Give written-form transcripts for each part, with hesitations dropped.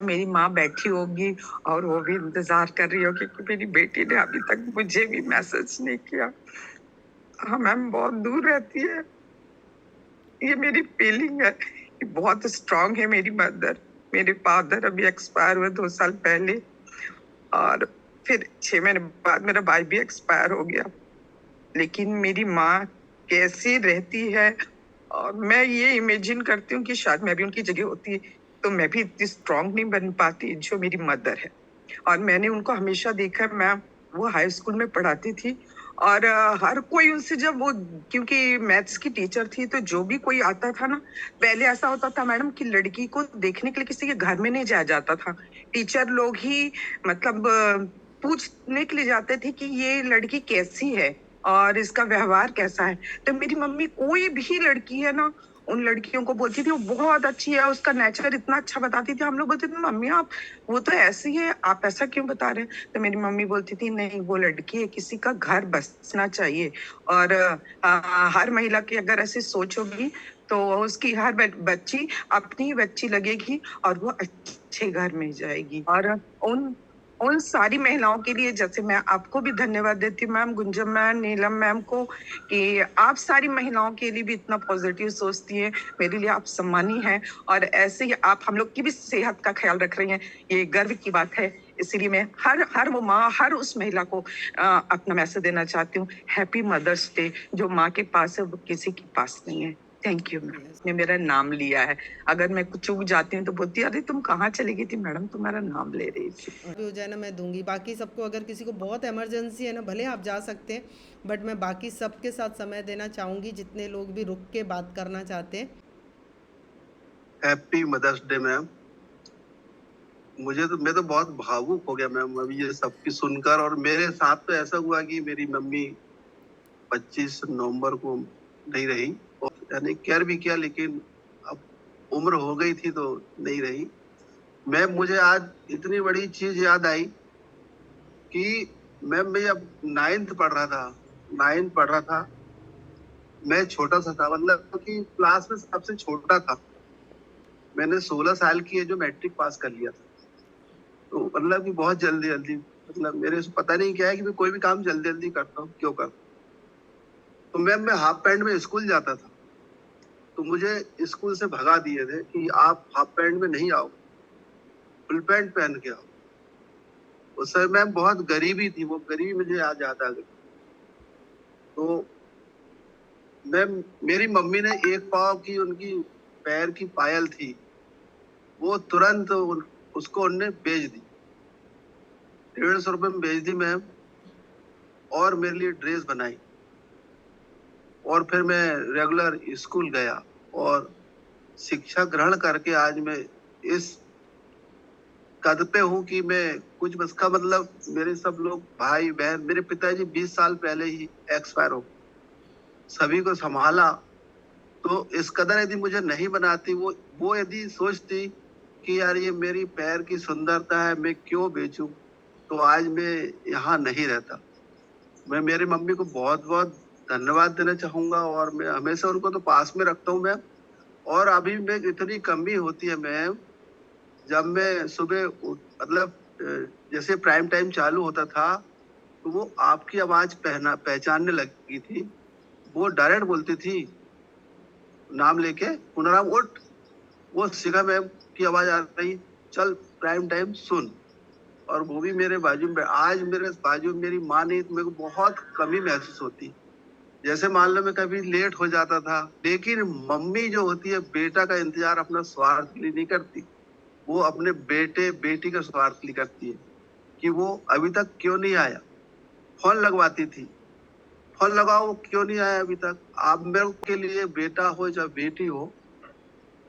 मेरी माँ बैठी होगी और वो भी इंतजार कर रही होगी कि मेरी बेटी ने अभी तक मुझे भी मैसेज नहीं किया। हाँ मैम, बहुत दूर रहती है। ये मेरी फीलिंग है कि बहुत स्ट्रांग है मेरी मदर। मेरे फादर अभी एक्सपायर हुए 2 साल पहले, और फिर 6 महीने बाद मेरा भाई भी एक्सपायर हो गया। लेकिन मेरी माँ कैसे रहती है, और मैं ये इमेजिन करती हूँ कि शायद मैं भी उनकी जगह होती तो मैं भी इतनी स्ट्रांग नहीं बन पाती जो मेरी मदर है। और मैंने उनको हमेशा देखा है मैम, वो हाई स्कूल में पढ़ाती थी, और हर कोई उनसे जब वो, क्योंकि मैथ्स की टीचर थी, तो जो भी कोई आता था ना, पहले ऐसा होता था मैडम कि लड़की को देखने के लिए किसी के घर में नहीं जाया जाता था। टीचर लोग ही मतलब पूछने के लिए जाते थे कि ये लड़की कैसी है और इसका व्यवहार कैसा है। तो मेरी मम्मी कोई भी लड़की है ना, उन लड़कियों को बोलती थी वो बहुत अच्छी है, उसका नेचर इतना अच्छा बताती थी। हम लोग बोलते थे मम्मी आप, वो तो ऐसी है, आप ऐसा क्यों बता रहे हैं? तो मेरी मम्मी बोलती थी नहीं, वो लड़की है, किसी का घर बसना चाहिए। और हर महिला की अगर ऐसी सोच होगी तो उसकी हर बच्ची अपनी ही बच्ची लगेगी और वो अच्छे घर में जाएगी। और उन उन सारी महिलाओं के लिए, जैसे मैं आपको भी धन्यवाद देती हूँ मैम, गुंजम मैम, नीलम मैम को, कि आप सारी महिलाओं के लिए भी इतना पॉजिटिव सोचती हैं। मेरे लिए आप सम्मानी हैं, और ऐसे ही आप हम लोग की भी सेहत का ख्याल रख रही हैं, ये गर्व की बात है। इसीलिए मैं हर हर वो माँ, हर उस महिला को अपना मैसेज देना चाहती हूँ, हैप्पी मदर्स डे। जो माँ के पास है वो किसी के पास नहीं है। Thank you ma'am. ने मेरा नाम लिया है, अगर मैं कुछ चूक जाती हूँ तो बोलती है अरे तुम कहाँ चली गई थी मैडम, तुम्हारा नाम ले रही थी। भी हो जाए ना मैं दूंगी। बाकी सबको अगर किसी को बहुत इमरजेंसी है ना, भले आप जा सकते हैं, बट मैं बाकी सबके साथ समय देना चाहूँगी जितने लोग भी रुक के बात करना चाहते हैं। Happy mother's day ma'am. मैं तो बहुत भावुक हो गया मैम अभी ये सबकी सुनकर। और मेरे साथ तो ऐसा हुआ कि मेरी मम्मी 25 नवंबर को नहीं रही, और यानी केयर भी किया, लेकिन अब उम्र हो गई थी तो नहीं रही। मुझे आज इतनी बड़ी चीज याद आई कि मैं जब 9th पढ़ रहा था, मैं छोटा सा था, मतलब कि क्लास में सबसे छोटा था। मैंने 16 साल की है जो मैट्रिक पास कर लिया था। तो मतलब कि बहुत जल्दी जल्दी, मतलब मेरे से पता नहीं क्या है कि मैं कोई भी काम जल्दी जल्दी करता हूँ, क्यों करता हूँ। तो मैं हाफ पैंट में स्कूल जाता था, तो मुझे स्कूल से भगा दिए थे कि आप हाफ पैंट में नहीं आओ, फुल पैंट पहन के आओ। उस समय मैम बहुत गरीबी थी, वो गरीबी मुझे आज याद आ गई। तो मैम, मेरी मम्मी ने एक पाव की उनकी पैर की पायल थी, वो तुरंत उसको उनने बेच दी, 150 रुपए में बेच दी मैम, और मेरे लिए ड्रेस बनाई। और फिर मैं रेगुलर स्कूल गया और शिक्षा ग्रहण करके आज मैं इस कद पे हूँ कि मैं कुछ बस का मतलब, मेरे सब लोग भाई बहन, मेरे पिताजी 20 साल पहले ही एक्सपायर हो, सभी को संभाला। तो इस कदर यदि मुझे नहीं बनाती, वो यदि सोचती कि यार ये मेरी पैर की सुंदरता है, मैं क्यों बेचूं, तो आज मैं यहाँ नहीं रहता। मैं मेरी मम्मी को बहुत बहुत धन्यवाद देना चाहूंगा, और मैं हमेशा उनको तो पास में रखता हूँ मैम। और अभी मैं इतनी कमी होती है मैम, जब मैं सुबह मतलब जैसे प्राइम टाइम चालू होता था, तो वो आपकी आवाज पहचानने लगी थी। वो डायरेक्ट बोलती थी नाम लेके, पुनराम उठ, वो शिखा मैम की आवाज आ रही, चल प्राइम टाइम सुन। और वो भी मेरे बाजू में, आज मेरे बाजू में मेरी माँ नहीं, तो मेरे को बहुत कमी महसूस होती। जैसे मान लो मैं कभी लेट हो जाता था, लेकिन मम्मी जो होती है बेटा का इंतजार अपना स्वार्थ के लिए नहीं करती, वो अपने बेटे बेटी का स्वार्थ के लिए करती है कि वो अभी तक क्यों नहीं आया। फोन लगवाती थी, फोन लगाओ, वो क्यों नहीं आया अभी तक। आप मेरे के लिए बेटा हो चाहे बेटी हो,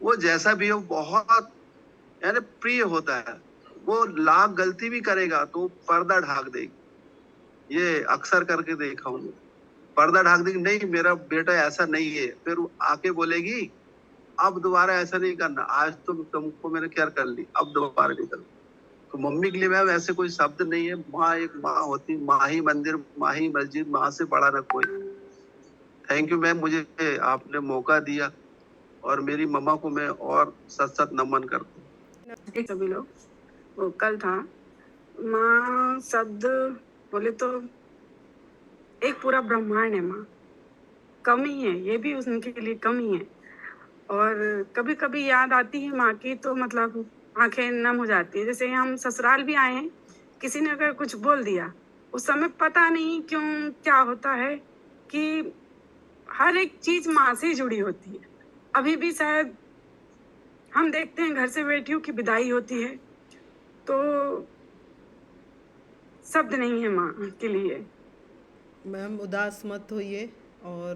वो जैसा भी हो बहुत यानी प्रिय होता है। वो लाख गलती भी करेगा तो पर्दा ढाक देगी, ये अक्सर करके देखा हूँ। पर्दा ढाक देगी, नहीं मेरा बेटा ऐसा नहीं है, फिर वो आके बोलेगी अब दोबारा ऐसा नहीं करना, आज तो तुमको मैंने केयर कर ली, अब दोबारा नहीं करना। तो मम्मी के लिए मैम ऐसे कोई शब्द नहीं है। माँ एक माँ होती, माँ ही मंदिर, माँ ही मस्जिद, माँ से बड़ा ना कोई। थैंक यू मैम, मुझे आपने मौका दिया, और मेरी मम्मा को मैं और सत सत नमन करता हूँ। सभी लोग वोकल था। माँ शब्द बोले तो एक पूरा ब्रह्मांड है माँ। कम ही है, ये भी उनके लिए कम ही है। और कभी कभी याद आती है माँ की तो मतलब आंखें नम हो जाती है। जैसे हम ससुराल भी आए हैं, किसी ने अगर कुछ बोल दिया, उस समय पता नहीं क्यों क्या होता है कि हर एक चीज माँ से ही जुड़ी होती है। अभी भी शायद हम देखते हैं घर से बेटियों की विदाई होती है तो शब्द नहीं है माँ के लिए। मैम उदास मत होइए, और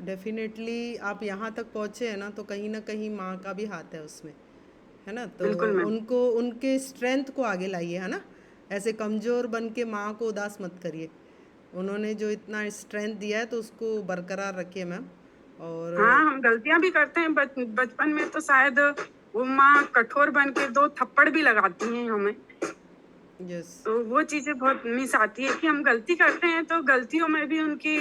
डेफिनेटली आप यहाँ तक पहुँचे हैं ना, तो कहीं ना कहीं माँ का भी हाथ है उसमें, है ना। तो बिल्कुल मैम। उनको उनके स्ट्रेंथ को आगे लाइए, है ना। ऐसे कमज़ोर बन के माँ को उदास मत करिए। उन्होंने जो इतना स्ट्रेंथ दिया है तो उसको बरकरार रखिए मैम। और हाँ, हम गलतियां भी करते हैं। बचपन में तो शायद वो माँ कठोर बन के 2 थप्पड़ भी लगाती हैं हमें। यस, तो वो चीजें बहुत मिस आती है कि हम गलती करते हैं तो गलतियों में भी उनकी,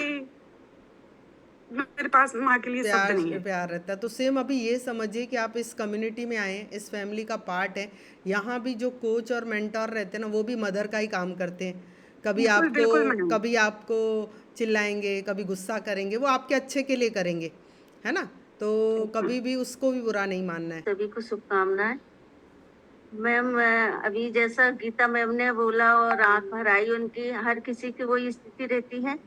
मेरे पास माँ के लिए शब्द प्यार नहीं है। प्यार रहता है। तो सेम अभी ये समझिए कि आप इस कम्युनिटी में आए हैं, इस फैमिली का पार्ट है। यहाँ भी जो कोच और मेंटोर रहते हैं ना, वो भी मदर का ही काम करते हैं। बिल्कुल बिल्कुल मैडम। कभी आपको चिल्लाएंगे, कभी गुस्सा करेंगे, वो आपके अच्छे के लिए करेंगे, है ना। तो कभी भी उसको भी बुरा नहीं मानना है। सभी को शुभकामनाएं। मैम, अभी जैसा गीता मैम ने बोला और आंख भर आई उनकी, हर किसी की वही स्थिति रहती है।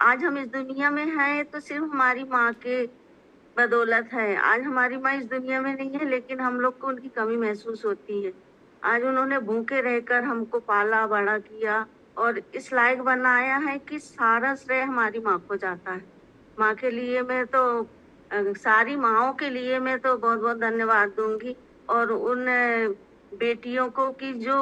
आज हम इस दुनिया में हैं तो सिर्फ हमारी माँ के बदौलत है। आज हमारी माँ इस दुनिया में नहीं है, लेकिन हम लोग को उनकी कमी महसूस होती है। आज उन्होंने भूखे रहकर हमको पाला बड़ा किया और इस लायक बनाया है कि सारा श्रेय हमारी माँ को जाता है। माँ के लिए मैं तो सारी माँओं के लिए मैं तो बहुत बहुत धन्यवाद दूंगी। और उन बेटियों को कि जो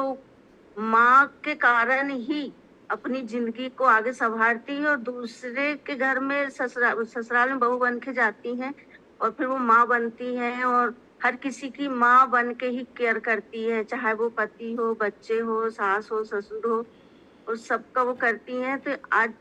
माँ के कारण ही अपनी जिंदगी को आगे संभालती है और दूसरे के घर में ससुराल में बहू बन के जाती हैं और फिर वो माँ बनती हैं और हर किसी की माँ बन के ही केयर करती है, चाहे वो पति हो, बच्चे हो, सास हो, ससुर हो, और सबका वो करती हैं। तो आज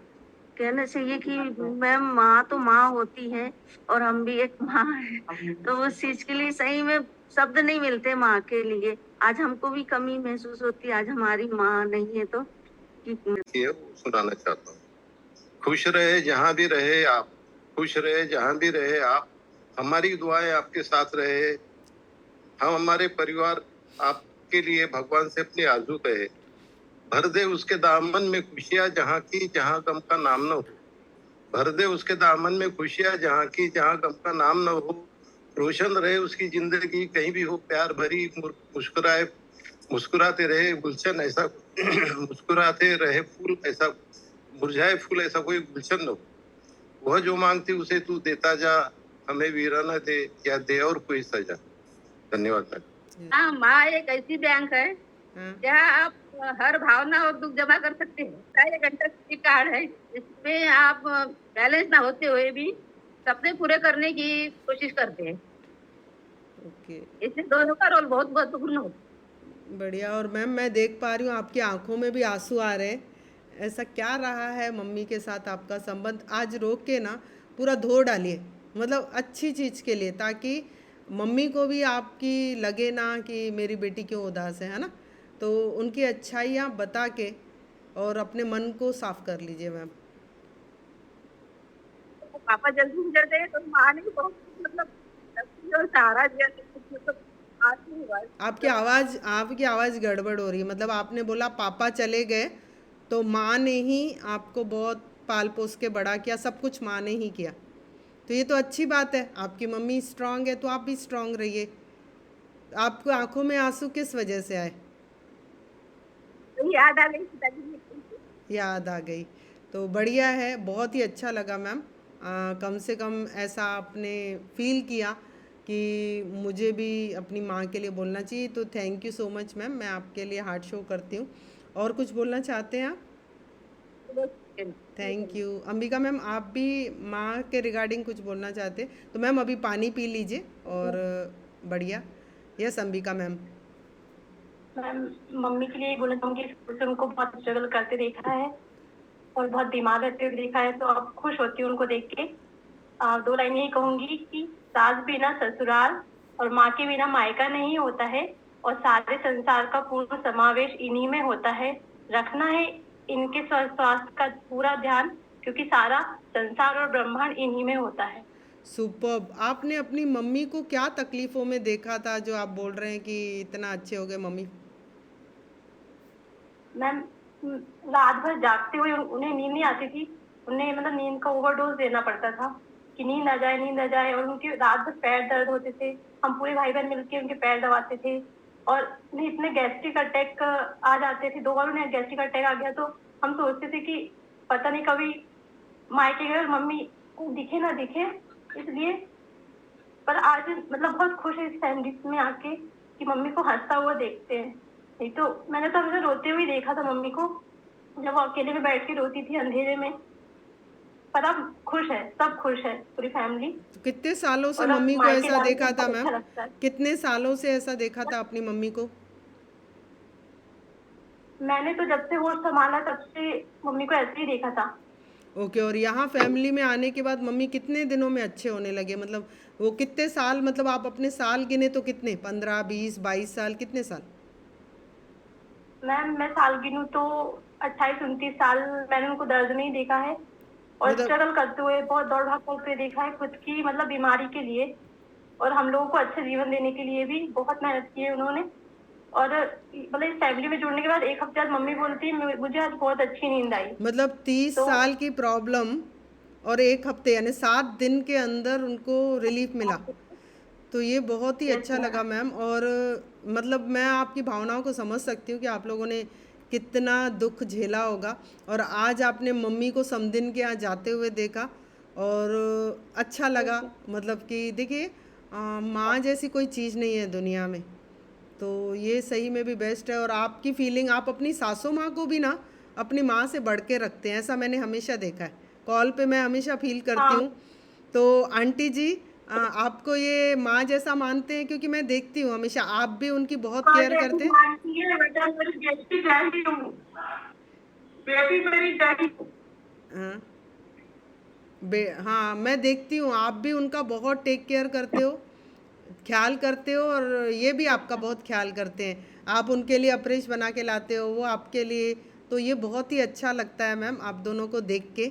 कहना चाहिए कि मैम माँ तो माँ होती है और हम भी एक माँ है। तो उस चीज के लिए सही में शब्द नहीं मिलते माँ के लिए। आज हमको भी कमी महसूस होती है, आज हमारी माँ नहीं है तो ये सुनाना चाहता हूँ। खुश रहे जहाँ भी रहे आप, खुश रहे जहाँ भी रहे आप, हमारी दुआएं आपके साथ रहे। हम हमारे परिवार आपके लिए भगवान से अपनी आरज़ू कहे। भर दे उसके दामन में खुशियाँ जहाँ की जहाँ गम का नाम न हो। भर दे उसके दामन में खुशियाँ जहाँ की जहाँ गम का नाम न हो। रोशन रहे उसकी जिंदगी कहीं भी हो प्यार भरी, मुस्कुराते रहे गुलशन ऐसा मुस्कुराते रहे फूल ऐसा, मुरझाए फूल ऐसा कोई गुलशन न हो। वह जो मांगती उसे तू देता जा, हमें वीराना दे या दे और कोई सजा। धन्यवाद मैडम। हाँ, माँ एक ऐसी बैंक है हाँ, जहाँ आप हर भावना और दुख जमा कर सकते हैं। एक घंटा कार्ड है जिसमें आप बैलेंस ना होते हुए भी सपने पूरे करने की कोशिश करते हैं। ओके, इसमें दोनों का रोल बहुत महत्वपूर्ण होता है। बढ़िया। और मैम मैं देख पा रही हूँ आपकी आंखों में भी आंसू आ रहे हैं। ऐसा क्या रहा है मम्मी के साथ आपका संबंध? आज रोक के ना पूरा धो डालिए, मतलब अच्छी चीज़ के लिए, ताकि मम्मी को भी आपकी लगे ना कि मेरी बेटी क्यों उदास है ना। तो उनकी अच्छाइयाँ बता के और अपने मन को साफ कर लीजिए मैम। तो पापा जल्दी गुजर गए तो माँ ने बहुत मतलब जो सहारा दिया, मतलब आज नहीं हुआ। आपकी आवाज़ गड़बड़ हो रही है। मतलब आपने बोला पापा चले गए तो माँ ने ही आपको बहुत पाल पोस के बड़ा किया, सब कुछ माँ ने ही किया। तो ये तो अच्छी बात है, आपकी मम्मी स्ट्रांग है तो आप भी स्ट्रांग रहिए। आपको आंखों में आंसू किस वजह से आए? तो याद आ गई पिताजी की। याद आ गई। तो बढ़िया है, बहुत ही अच्छा लगा मैम। कम से कम ऐसा आपने फील किया कि मुझे भी अपनी माँ के लिए बोलना चाहिए। तो thank you so much ma'am, मैं आपके लिए हार्ट शो करती हूँ। और कुछ बोलना चाहते हैं आप? Thank you. अंबिका मैम, आप भी माँ के रिगार्डिंग कुछ बोलना चाहते हैं तो मैम अभी पानी पी लीजिए। और बढ़िया। Yes Ambika ma'am. Ma'am, mummy के लिए बोलना चाहूँगी, शुरू से उनको बहुत स्ट्रगल करते देखा है और बहुत बीमार रहते हुए देखा है, तो आप खुश होती हूँ उनको देख के। 2 लाइन यही कहूँगी कि सास बिना ससुराल और माँ के बिना मायका नहीं होता है, और सारे संसार का पूर्ण समावेश इन्हीं में होता है। रखना है इनके स्वास्थ्य का पूरा ध्यान, क्योंकि सारा संसार और ब्रह्मांड इन्हीं में होता है। सुपर्ब। आपने अपनी मम्मी को क्या तकलीफ़ों में देखा था जो आप बोल रहे हैं कि इतना अच्छे हो गए मम्मी? मैम, रात भर जागते हुए उन्हें नींद नहीं आती थी। उन्हें मतलब नींद का ओवरडोज देना पड़ता था कि नींद आ जाए, नींद आ जाए। और उनके रात भर पैर दर्द होते थे। हम पूरे भाई बहन मिलके उनके पैर दबाते थे। और उन्हें इतने गैस्ट्रिक अटैक आ जाते थे। 2 बार उन्हें गैस्ट्रिक अटैक आ गया, तो हम सोचते थे कि पता नहीं कभी मायके गए और मम्मी को दिखे ना दिखे, इसलिए। पर आज मतलब बहुत खुश है इस फैमिली में आके कि मम्मी को हंसता हुआ देखते हैं। नहीं तो मैंने तो हमेशा रोते हुए देखा था मम्मी को, जब वो अकेले में बैठ के रोती थी अंधेरे में। पर अब खुश है, सब खुश है, पूरी फैमिली। तो कितने सालों से और अब मम्मी को मायके ऐसा जाने देखा में था बहुत मैम? अच्छा लगता है। कितने सालों से ऐसा देखा था अपनी मम्मी को? मैंने तो जब से होश संभाला तब से मम्मी को ऐसे ही देखा था। ओके। और यहाँ फैमिली में आने के बाद मम्मी कितने दिनों में अच्छे होने लगे? मतलब वो कितने साल, मतलब आप अपने साल गिने तो कितने, 15, 20, 22 साल, कितने साल? मैम, मैं साल गिनूं तो 28-29 साल मैंने उनको दर्द नहीं देखा है। और मतलब स्ट्रगल करते हुए, बहुत दौड़ भाग करते हुए देखा है खुद की मतलब बीमारी के लिए। और हम लोगों को अच्छा जीवन देने के लिए भी बहुत मेहनत की है उन्होंने। और मतलब इस फैमिली में जुड़ने के बाद 1 हफ्ते बाद मम्मी बोलती है मुझे आज बहुत अच्छी नींद आई। मतलब 30 तो साल की प्रॉब्लम और 1 हफ्ते यानी 7 दिन के अंदर उनको रिलीफ मिला। तो ये बहुत ही यस अच्छा मैम। लगा मैम। और मतलब मैं आपकी भावनाओं को समझ सकती हूँ कि आप लोगों ने कितना दुख झेला होगा। और आज आपने मम्मी को समदिन के यहाँ जाते हुए देखा और अच्छा लगा। मतलब कि देखिए, माँ जैसी कोई चीज़ नहीं है दुनिया में। तो ये सही में भी बेस्ट है। और आपकी फीलिंग, आप अपनी सासू माँ को भी ना अपनी माँ से बढ़ के रखते हैं, ऐसा मैंने हमेशा देखा है। कॉल पे मैं हमेशा फील करती हाँ, हूँ। तो आंटी जी, आपको ये माँ जैसा मानते हैं? क्योंकि मैं देखती हूँ हमेशा आप भी उनकी बहुत माँ केयर जैसी करते हैं। मानती है बेटा, मेरी बेटी जैसी हूँ, बेटी मेरी जैसी हूँ। हाँ, हाँ, मैं देखती हूँ आप भी उनका बहुत टेक केयर करते हो, ख्याल करते हो। और ये भी आपका बहुत ख्याल करते हैं। आप उनके लिए अप्रेश बना के लाते हो, वो आपके लिए। तो ये बहुत ही अच्छा लगता है मैम आप दोनों को देख के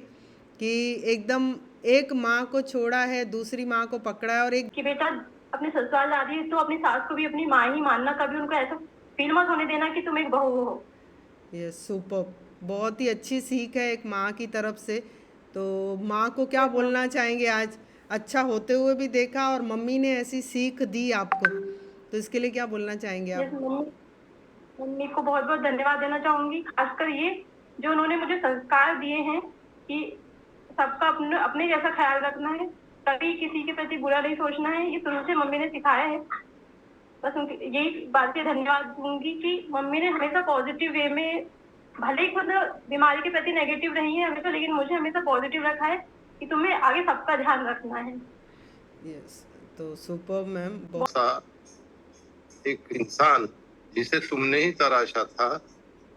कि एकदम एक माँ को छोड़ा है, दूसरी माँ को पकड़ा है। और एक कि बेटा अपने ससुराल जा रही है तो अपनी सास को भी अपनी माँ ही मानना, कभी उनको ऐसा फील मत होने देना कि तुम एक बहू हो। ये सुपर, बहुत ही अच्छी सीख है एक माँ की तरफ से। तो माँ को क्या बोलना चाहेंगे? आज अच्छा होते हुए भी देखा और मम्मी ने ऐसी सीख दी आपको, तो इसके लिए क्या बोलना चाहेंगे यस, आप? मम्मी मम्मी को बहुत बहुत धन्यवाद देना चाहूंगी, खासकर ये जो उन्होंने मुझे संस्कार दिए हैं कि सबका अपने अपने जैसा ख्याल रखना है, कभी किसी के प्रति बुरा नहीं सोचना है। ये शुरू से मम्मी ने सिखाया है। बस उनकी यही बात के धन्यवाद दूंगी कि मम्मी ने हमेशा पॉजिटिव वे में, भले ही खुद बीमारी के प्रति नेगेटिव रही है हमेशा, लेकिन मुझे हमेशा पॉजिटिव रखा है कि तुम्हें आगे सबका ध्यान रखना है। यस, तो सुपर मैम। सा एक इंसान जिसे तुमने ही तराशा था,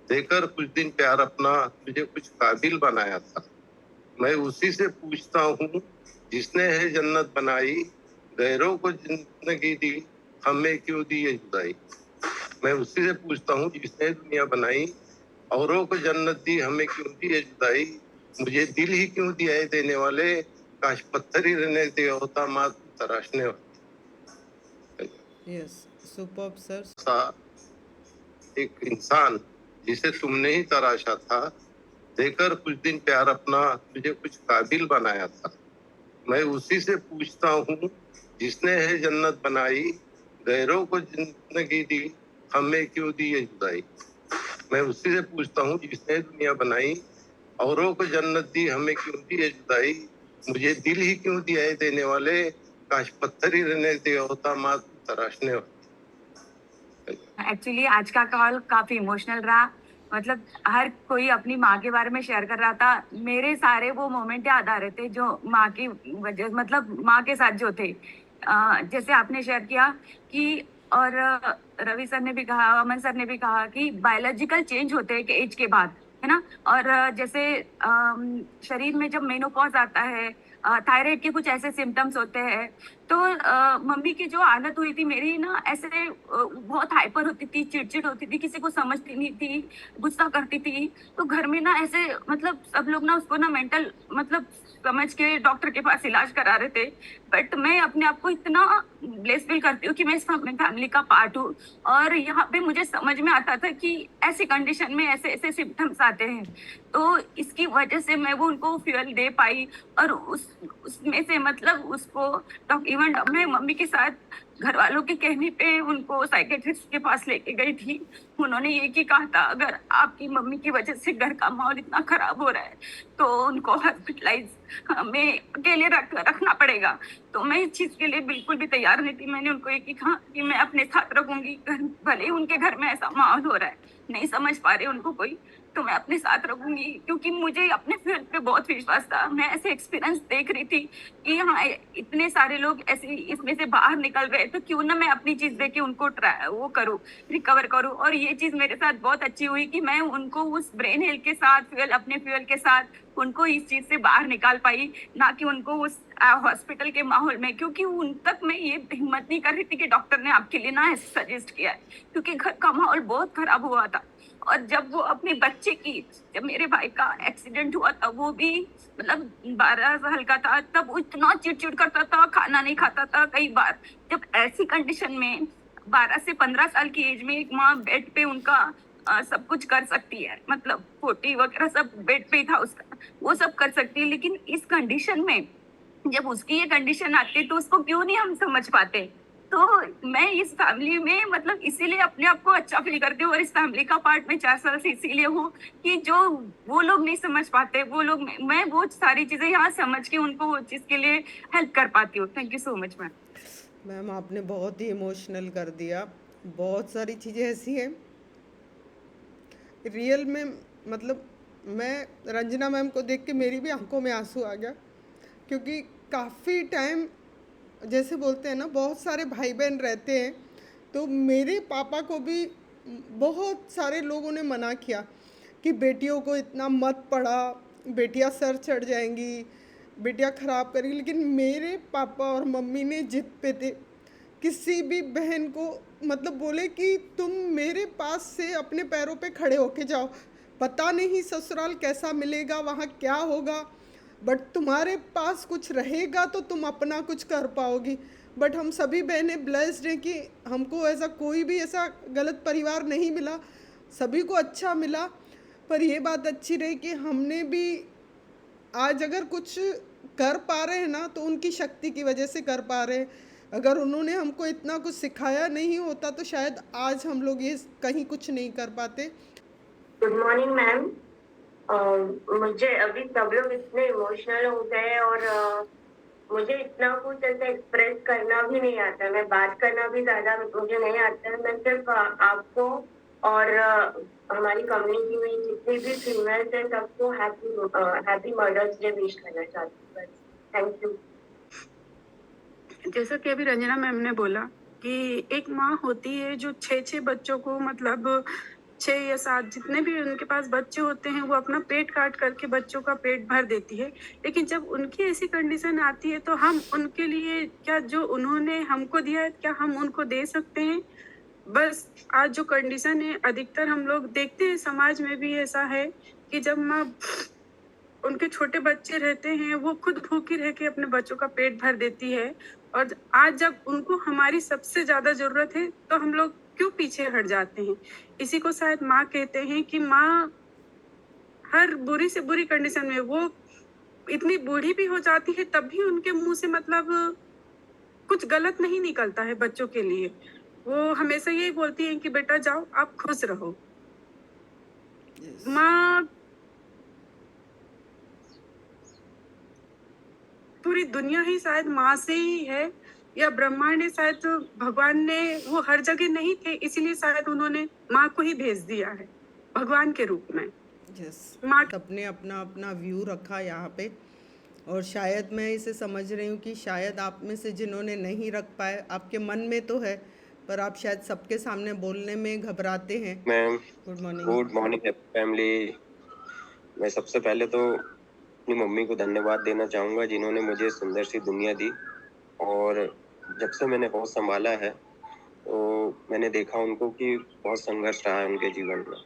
देकर कुछ दिन प्यार अपना तुझे कुछ काबिल बनाया था। मैं उसी से पूछता हूँ जिसने है जन्नत बनाई, गैरों को जिंदगी दी, हमें क्यों दी ये जुदाई। मैं उसी से पूछता हूँ जिसने दुनिया बनाई, औरों को जन्नत दी, हमें क्यों दी ये जुदाई। मुझे दिल ही क्यों दिया है देने वाले, काश पत्थर ही रहने दिया होता माँ तराशने वाले। Yes, super sir. सा एक इंसान जिसे तुमने ही तराशा था, देकर कुछ दिन प्यार अपना तुझे कुछ काबिल बनाया था। मैं उसी से पूछता हूँ जिसने है जन्नत बनाई, गैरों को जिंदगी दी, हमें क्यों दी ये जुदाई। मैं उसी से पूछता हूँ जिसने दुनिया बनाई, औरों को जन्नत दी, हमें क्यों दी ये जुदाई। मुझे दिल ही क्यों दिया है देने वाले, काश पत्थर ही रहने दिया होता माँ तराशने वाले। एक्चुअली आज का कॉल काफी इमोशनल रहा। मतलब हर कोई अपनी माँ के बारे में शेयर कर रहा था। मेरे सारे वो मोमेंट याद आ रहे थे जो माँ की वजह, मतलब माँ के साथ जो थे। जैसे आपने शेयर किया कि, और रवि सर ने भी कहा, अमन सर ने भी कहा कि बायोलॉजिकल चेंज होते हैं एज के बाद, है ना। और जैसे शरीर में जब मेनोपॉज आता है, थायराइड के कुछ ऐसे सिम्टम्स होते हैं। तो मम्मी की जो आदत हुई थी मेरी ना, ऐसे बहुत हाइपर होती थी, चिड़चिड़ होती थी, किसी को समझती नहीं थी, गुस्सा करती थी। तो घर में ना ऐसे मतलब सब लोग ना उसको ना मेंटल मतलब समझ के डॉक्टर के पास इलाज करा रहे थे। बट मैं अपने आप को इतना ब्लेस फील करती हूँ कि मैं इस फैमिली का पार्ट हूँ। और यहाँ पे मुझे समझ में आता था कि ऐसी कंडीशन में ऐसे ऐसे सिम्टम्स आते हैं, तो इसकी वजह से मैं वो उनको फ्यूल दे पाई। और उसमें से मतलब उसको इवन मैं मम्मी के साथ घर वालों के कहने पे उनको साइकेट्रिस्ट के पास लेके गई थी। उन्होंने ये की कहा था, अगर आपकी मम्मी की वजह से घर का माहौल इतना खराब हो रहा है तो उनको हॉस्पिटलाइज हमें अकेले रखना पड़ेगा। तो मैं इस चीज के लिए बिल्कुल भी तैयार नहीं थी। मैंने उनको ये कहा कि मैं अपने साथ रखूंगी, भले ही उनके घर में ऐसा माहौल हो रहा है, नहीं समझ पा रहे उनको कोई, तो मैं अपने साथ रखूंगी। क्योंकि मुझे अपने फील्ड पे बहुत विश्वास था। मैं ऐसे एक्सपीरियंस देख रही थी कि हाँ इतने सारे लोग ऐसे इसमें से बाहर निकल रहे, तो क्यों ना मैं अपनी चीज देख के उनको वो करूँ, रिकवर करूँ। और ये चीज मेरे साथ बहुत अच्छी हुई कि मैं उनको उस ब्रेन हेल्थ के साथ अपने फ्यूल के साथ उनको इस चीज से बाहर निकाल पाई, ना कि उनको उस हॉस्पिटल के माहौल में। क्योंकि उन तक मैं ये हिम्मत नहीं कर रही थी कि डॉक्टर ने आपके लिए ना ऐसे सजेस्ट किया है, क्योंकि घर का माहौल बहुत खराब हुआ था। और जब वो अपने बच्चे की, जब मेरे भाई का एक्सीडेंट हुआ था, वो भी मतलब 12 साल का था, तब वो इतना चिड़चिड़ करता था, खाना नहीं खाता था कई बार। जब ऐसी कंडीशन में 12 से 15 साल की एज में एक माँ बेड पे उनका सब कुछ कर सकती है, मतलब 40 वगैरह सब बेड पे था उसका, वो सब कर सकती है। लेकिन इस कंडीशन में जब उसकी ये कंडीशन आती है तो उसको क्यों नहीं हम समझ पाते। तो मैं इस फैमिली में मतलब इसीलिए अपने आप को अच्छा फील करती हूँ, और इस फैमिली का पार्ट में 4 साल से इसीलिए हूँ कि जो वो लोग नहीं समझ पाते, वो लोग, मैं वो सारी चीजें यहाँ समझ के उनको वो चीज के लिए हेल्प कर पाती हूँ। Thank you so much ma'am. Ma'am आपने बहुत ही इमोशनल कर दिया। बहुत सारी चीज़ें ऐसी हैं रियल में, मतलब मैं रंजना मैम को देख के मेरी भी आंखों में आंसू आ गया। क्योंकि काफ़ी टाइम, जैसे बोलते हैं ना, बहुत सारे भाई बहन रहते हैं, तो मेरे पापा को भी बहुत सारे लोगों ने मना किया कि बेटियों को इतना मत पढ़ा, बेटियां सर चढ़ जाएंगी, बेटियां ख़राब करेंगी। लेकिन मेरे पापा और मम्मी ने जिद पे थे। किसी भी बहन को मतलब बोले कि तुम मेरे पास से अपने पैरों पे खड़े होके जाओ, पता नहीं ससुराल कैसा मिलेगा, वहाँ क्या होगा, बट तुम्हारे पास कुछ रहेगा तो तुम अपना कुछ कर पाओगी। बट हम सभी बहनें ब्लेस्ड हैं कि हमको ऐसा कोई भी ऐसा गलत परिवार नहीं मिला, सभी को अच्छा मिला। पर ये बात अच्छी रही कि हमने भी आज अगर कुछ कर पा रहे हैं ना, तो उनकी शक्ति की वजह से कर पा रहे हैं। अगर उन्होंने हमको इतना कुछ सिखाया नहीं होता तो शायद आज हम लोग ये कहीं कुछ नहीं कर पाते। Good morning ma'am. मुझे अभी सब लोग इतने इमोशनल हो गए और मुझे इतना कुछ ऐसे एक्सप्रेस करना भी नहीं आता, मैं बात करना भी ज्यादा मुझे नहीं आता है। मैं सिर्फ आपको और हमारी कम्युनिटी में जितनी भी फीमेल्स हैं सबको हैप्पी मदर्स डे विश करना चाहती हूँ। Thank you. जैसा कि अभी रंजना मैम ने बोला कि एक माँ होती है जो 6 बच्चों को, मतलब 6 या 7 जितने भी उनके पास बच्चे होते हैं, वो अपना पेट काट करके बच्चों का पेट भर देती है। लेकिन जब उनकी ऐसी कंडीशन आती है तो हम उनके लिए क्या जो उन्होंने हमको दिया है क्या हम उनको दे सकते हैं? बस आज जो कंडीशन है, अधिकतर हम लोग देखते हैं समाज में भी ऐसा है कि जब माँ उनके छोटे बच्चे रहते हैं वो खुद भूखी रह के अपने बच्चों का पेट भर देती है, और आज जब उनको हमारी सबसे ज्यादा जरूरत है तो हम लोग क्यों पीछे हट जाते हैं? इसी को शायद माँ कहते हैं कि माँ हर बुरी से बुरी कंडीशन में, वो इतनी बूढ़ी भी हो जाती है तब भी उनके मुंह से मतलब कुछ गलत नहीं निकलता है बच्चों के लिए। वो हमेशा यही बोलती है कि बेटा जाओ आप खुश रहो। माँ पूरी दुनिया ही शायद माँ से ही है, या ब्रह्मांड ने शायद, भगवान ने, वो हर जगह नहीं थे इसीलिए शायद उन्होंने माँ को ही भेज दिया है भगवान के रूप में। माँ अपने अपना अपना व्यू रखा यहाँ पे, और शायद मैं इसे समझ रही हूँ कि शायद आप में से जिन्होंने नहीं रख पाए, आपके मन में तो है पर आप शायद सबके सामने बोलने में घबराते हैं। Ma'am good morning. Good morning family. मैं सबसे पहले तो अपनी मम्मी को धन्यवाद देना चाहूँगा जिन्होंने मुझे सुंदर सी दुनिया दी। और जब से मैंने होश संभाला है तो मैंने देखा उनको कि बहुत संघर्ष रहा है उनके जीवन में।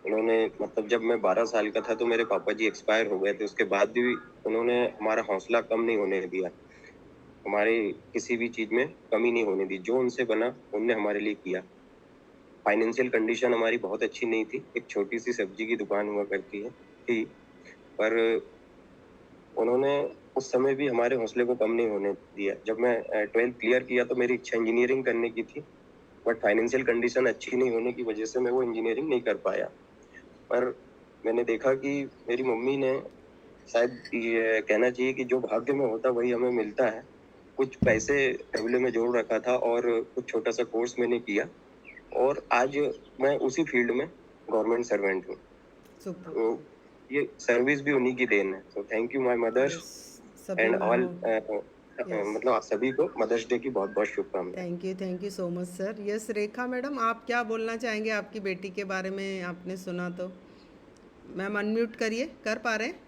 उन्होंने मतलब जब मैं 12 साल का था तो मेरे पापा जी एक्सपायर हो गए थे, उसके बाद भी उन्होंने हमारा हौसला कम नहीं होने दिया, हमारी किसी भी चीज़ में कमी नहीं होने दी। जो उनसे बना उनने हमारे लिए किया। फाइनेंशियल कंडीशन हमारी बहुत अच्छी नहीं थी, एक छोटी सी सब्जी की दुकान हुआ करती है थी, पर उन्होंने उस समय भी हमारे हौसले को कम नहीं होने दिया। जब मैं 12th क्लियर किया तो मेरी इच्छा इंजीनियरिंग करने की थी, बट फाइनेंशियल कंडीशन अच्छी नहीं होने की वजह से मैं वो इंजीनियरिंग नहीं कर पाया। पर मैंने देखा कि मेरी मम्मी ने शायद ये कहना चाहिए कि जो भाग्य में होता वही हमें मिलता है। कुछ पैसे टेबले में जोड़ रखा था और कुछ छोटा सा कोर्स मैंने किया और आज मैं उसी फील्ड में गवर्नमेंट सर्वेंट हूँ। सुपर। तो ये सर्विस भी उन्हीं की देन है। तो थैंक यू माय मदर्स सभी एंड ऑल, Yes. मतलब आप सभी को मदर्स डे की बहुत बहुत शुभकामनाएं। Thank you so much sir. Yes Rekha madam, आप क्या बोलना चाहेंगे आपकी बेटी के बारे में? आपने सुना तो मैम अनम्यूट करिए, कर पा रहे हैं?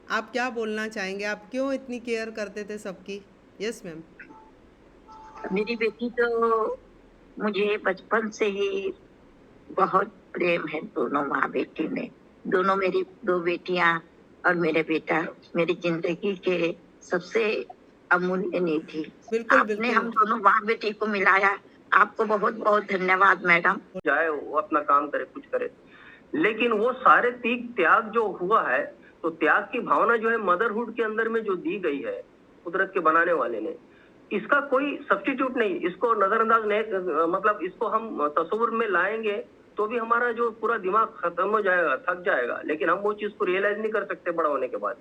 आप क्या बोलना चाहेंगे, आप क्यों इतनी केयर करते थे सबकी? Yes ma'am. मेरी बेटी तो मुझे बचपन से ही बहुत प्रेम है, दोनों माँ बेटी में। दोनों मेरी 2 बेटियां और मेरे बेटा मेरी जिंदगी के सबसे अमूल्य निधि। बिल्कुल आपने बिल्कुल। हम दोनों माँ बेटी को मिलाया, आपको बहुत बहुत धन्यवाद मैडम। जाए वो अपना काम करे, कुछ करे, लेकिन वो सारे त्याग जो हुआ है, तो त्याग की भावना जो है मदरहुड के अंदर में जो दी गई है कुदरत के बनाने वाले ने, इसका कोई सब्स्टिट्यूट नहीं। इसको नजरअंदाज नहीं, मतलब इसको हम तस्वुर में लाएंगे तो भी हमारा जो पूरा दिमाग खत्म हो जाएगा, थक जाएगा, लेकिन हम वो चीज को रियलाइज नहीं कर सकते बड़ा होने के बाद।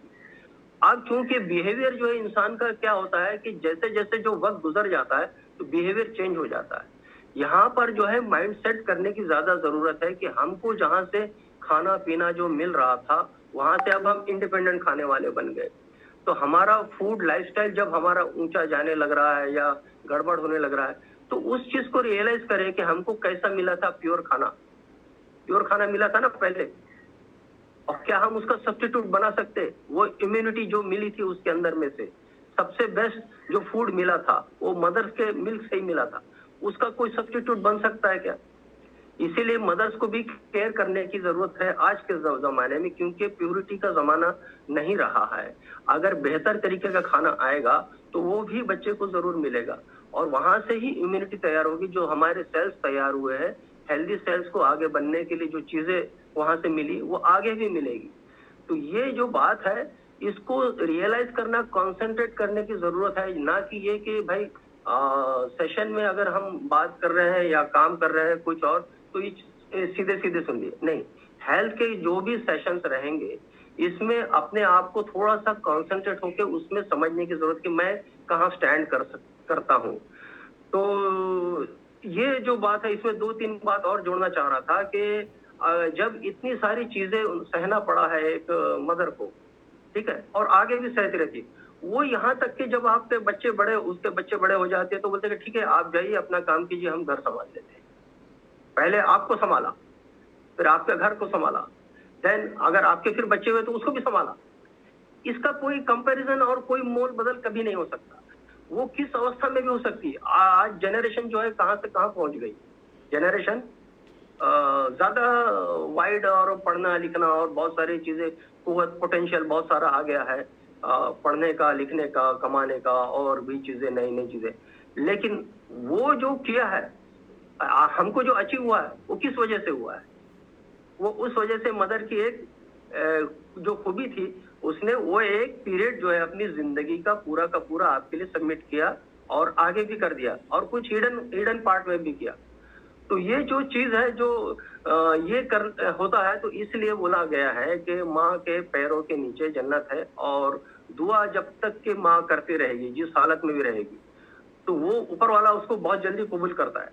अब क्योंकि बिहेवियर जो है इंसान का क्या होता है कि जैसे जैसे जो वक्त गुजर जाता है तो बिहेवियर चेंज हो जाता है। यहाँ पर जो है माइंड सेट करने की ज्यादा जरूरत है कि हमको जहाँ से खाना पीना जो मिल रहा था वहां से अब हम इंडिपेंडेंट खाने वाले बन गए। तो हमारा फूड लाइफस्टाइल जब हमारा ऊंचा जाने लग रहा है या गड़बड़ होने लग रहा है, तो उस चीज को रियलाइज करें कि हमको कैसा मिला था, प्योर खाना मिला था ना पहले, और क्या हम उसका सब्स्टिट्यूट बना सकते? वो इम्यूनिटी जो मिली थी उसके अंदर में से सबसे बेस्ट जो फूड मिला था वो मदर्स के मिल्क से ही मिला था, उसका कोई सब्स्टिट्यूट बन सकता है क्या? इसीलिए मदर्स को भी केयर करने की जरूरत है आज के जमाने में, क्योंकि प्योरिटी का जमाना नहीं रहा है। अगर बेहतर तरीके का खाना आएगा तो वो भी बच्चे को जरूर मिलेगा और वहां से ही इम्यूनिटी तैयार होगी। जो हमारे सेल्स तैयार हुए हैं, हेल्दी सेल्स को आगे बनने के लिए जो चीजें वहां से मिली वो आगे भी मिलेगी। तो ये जो बात है इसको रियलाइज करना, कॉन्सेंट्रेट करने की जरूरत है, ना कि ये कि भाई सेशन में अगर हम बात कर रहे हैं या काम कर रहे हैं कुछ और तो ये सीधे सीधे सुनिए। नहीं, हेल्थ के जो भी सेशंस रहेंगे इसमें अपने आप को थोड़ा सा कॉन्सेंट्रेट होकर उसमें समझने की जरूरत कि मैं कहाँ स्टैंड करता हूँ। तो ये जो बात है इसमें 2-3 बात और जोड़ना चाह रहा था कि जब इतनी सारी चीजें सहना पड़ा है एक मदर को, ठीक है, और आगे भी सहती रहती, वो यहाँ तक कि जब आपके बच्चे बड़े उसके बच्चे बड़े हो जाते हैं तो बोलते हैं कि ठीक है आप जाइए अपना काम कीजिए, हम घर संभाल लेते हैं। पहले आपको संभाला, फिर आपके घर को संभाला, देन अगर आपके फिर बच्चे हुए तो उसको भी संभाला। इसका कोई कंपैरिजन और कोई मोल बदल कभी नहीं हो सकता। वो किस अवस्था में भी हो सकती है। आज जनरेशन जो है कहाँ से कहाँ पहुंच गई। जनरेशन ज्यादा वाइड और पढ़ना लिखना और बहुत सारी चीजें, पोटेंशियल बहुत सारा आ गया है, पढ़ने का, लिखने का, कमाने का और भी चीजें, नई नई चीजें। लेकिन वो जो किया है, हमको जो अचीव हुआ है वो किस वजह से हुआ है? वो उस वजह से मदर की एक जो खूबी थी, उसने वो एक पीरियड जो है अपनी जिंदगी का पूरा आपके लिए सबमिट किया और आगे भी कर दिया और कुछ हिडन पार्ट में भी किया। तो ये जो चीज है जो ये होता है, तो इसलिए बोला गया है कि माँ के पैरों के नीचे जन्नत है और दुआ जब तक कि माँ करती रहेगी, जिस हालत में भी रहेगी, तो वो ऊपर वाला उसको बहुत जल्दी कबूल करता है।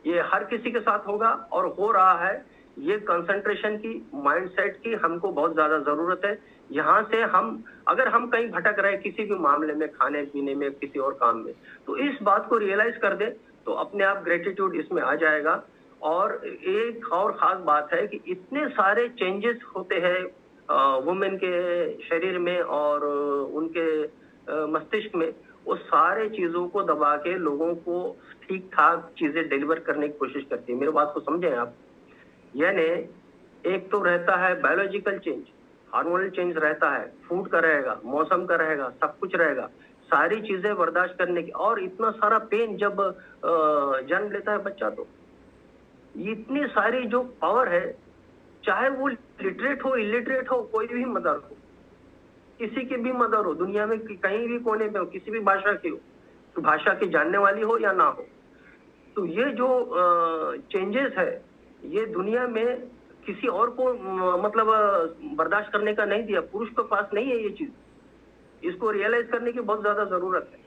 ये हर किसी के साथ होगा और हो रहा है। ये कंसंट्रेशन की, माइंडसेट की हमको बहुत ज्यादा जरूरत है। यहाँ से अगर हम कहीं भटक रहे किसी भी मामले में, खाने पीने में, किसी और काम में, तो इस बात को रियलाइज कर दे तो अपने आप ग्रेटिट्यूड इसमें आ जाएगा। और एक और खास बात है कि इतने सारे चेंजेस होते हैं वुमेन के शरीर में और उनके मस्तिष्क में, वो सारे चीजों को दबा के लोगों को ठीक ठाक चीजें डिलीवर करने की कोशिश करती है। मेरी बात को समझें आप। यानी एक तो रहता है बायोलॉजिकल चेंज, हार्मोनल चेंज रहता है, फूड का रहेगा, मौसम का रहेगा, सब कुछ रहेगा, सारी चीजें बर्दाश्त करने की। और इतना सारा पेन जब जन्म लेता है बच्चा, तो इतनी सारी जो पावर है, चाहे वो लिटरेट हो इलिटरेट हो, कोई भी मदर हो, किसी की भी मदर हो, दुनिया में कहीं भी कोने में हो, किसी भी भाषा की हो, तो भाषा की जानने वाली हो या ना हो, तो ये जो चेंजेस है, ये दुनिया में किसी और को मतलब बर्दाश्त करने का नहीं दिया। पुरुष के पास नहीं है ये चीज, इसको रियलाइज करने की बहुत ज्यादा जरूरत है।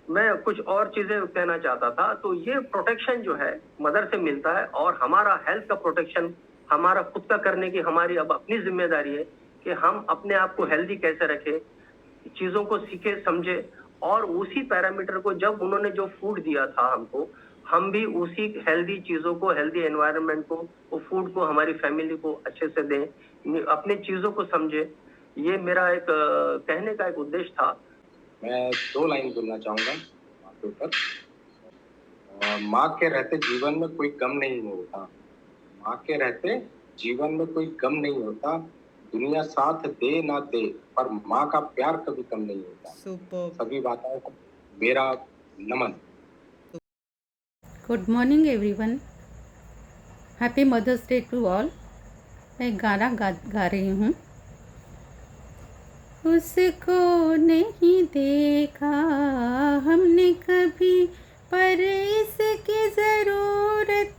मैं कुछ और चीजें कहना चाहता था। तो ये प्रोटेक्शन जो है मदर से मिलता है, और हमारा हेल्थ का प्रोटेक्शन हमारा खुद का करने की हमारी अब अपनी जिम्मेदारी है कि हम अपने आप को हेल्दी कैसे रखें, चीजों को सीखे समझे, और उसी पैरामीटर को जब उन्होंने जो फूड दिया था हमको, हम भी उसी हेल्दी चीजों को, हेल्दी एनवायरनमेंट को, वो फूड को हमारी फैमिली को अच्छे से दें, अपने चीजों को समझे। ये मेरा एक कहने का एक उद्देश्य था। मैं 2 लाइन बोलना चाहूँगा माँ के ऊपर। माँ के रहते जीवन में कोई गम नहीं होता। माँ के रहते जीवन में कोई गम नहीं होता। दुनिया साथ दे ना दे, पर माँ का प्यार कभी कम नहीं होता। सुपर। सभी बातों को मेरा नमन। Good morning everyone, happy mother's Day to all. मैं गाना गा रही हूँ। उसको नहीं देखा हमने कभी, पर इसकी ज़रूरत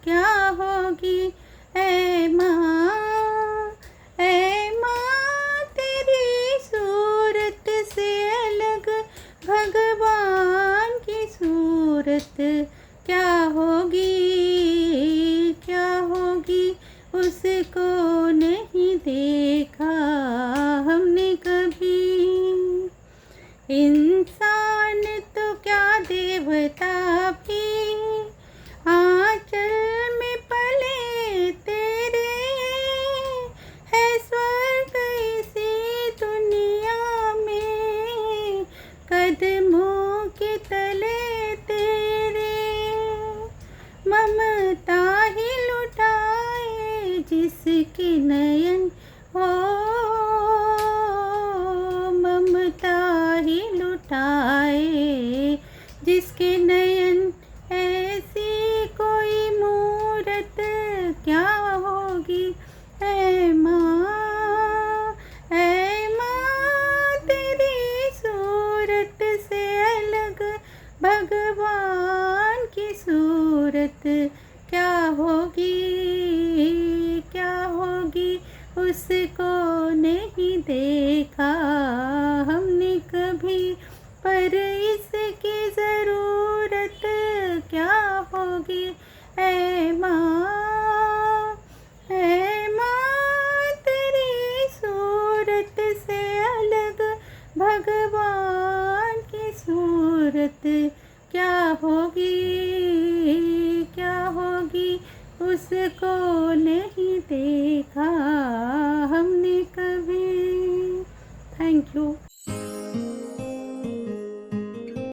क्या होगी। ऐ माँ तेरी सूरत से अलग भगवान की सूरत क्या होगी, क्या होगी। उसको नहीं देखा हमने कभी। इंसान तो क्या देवता भी आंचल में पले तेरे, है स्वर्ग इसी दुनिया में कदमों के तले तेरे। ममता ही लुटाए जिसके नयन हो, ममता ही लुटाए जिसके नयन, ऐसी कोई मूरत क्या होगी। ऐ माँ तेरी सूरत से अलग भगवान की सूरत क्या होगी, क्या होगी। उसको नहीं देखा हमने कभी, पर इसकी ज़रूरत क्या होगी। ऐ माँ तेरी सूरत से अलग भगवान की सूरत क्या होगी, क्या होगी। उसको नहीं देखा हमने कभी। Thank you.